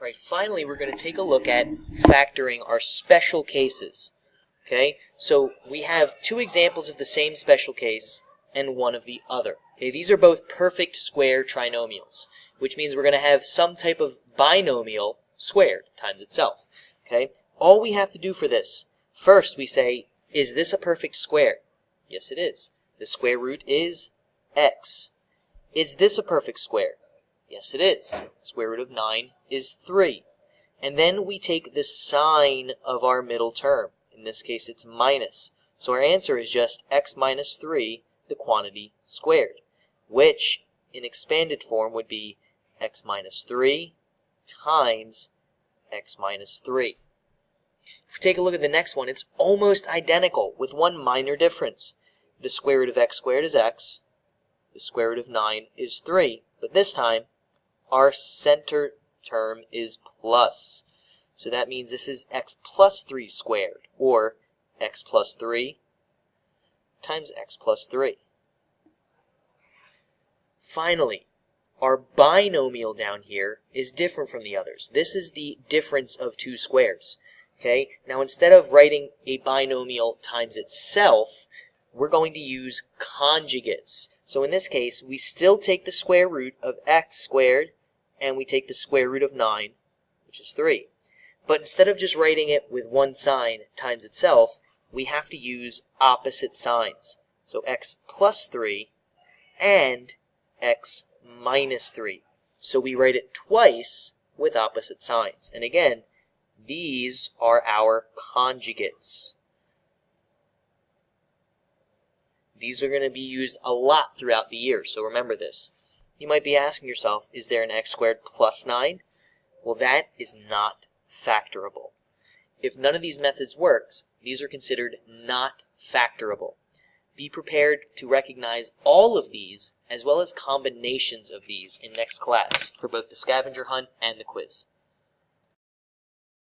Right, finally, we're going to take a look at factoring our special cases. Okay, so we have two examples of the same special case and one of the other. Okay, these are both perfect square trinomials, which means we're going to have some type of binomial squared times itself. Okay, all we have to do for this, first we say, is this a perfect square? Yes, it is. The square root is x. Is this a perfect square? Yes, it is. Square root of 9 is 3. And then we take the sign of our middle term. In this case, it's minus. So our answer is just x minus 3, the quantity squared, which in expanded form would be x minus 3 times x minus 3. If we take a look at the next one, it's almost identical with one minor difference. The square root of x squared is x. The square root of 9 is 3. But this time, our center term is plus. So that means this is x plus 3 squared, or x plus 3 times x plus 3. Finally, our binomial down here is different from the others. This is the difference of two squares. Okay? Now instead of writing a binomial times itself, we're going to use conjugates. So in this case, we still take the square root of x squared and we take the square root of 9, which is 3. But instead of just writing it with one sign times itself, we have to use opposite signs. So x plus 3 and x minus 3. So we write it twice with opposite signs. And again, these are our conjugates. These are going to be used a lot throughout the year, so remember this. You might be asking yourself, is there an x squared plus 9? Well, that is not factorable. If none of these methods works, these are considered not factorable. Be prepared to recognize all of these as well as combinations of these in next class for both the scavenger hunt and the quiz.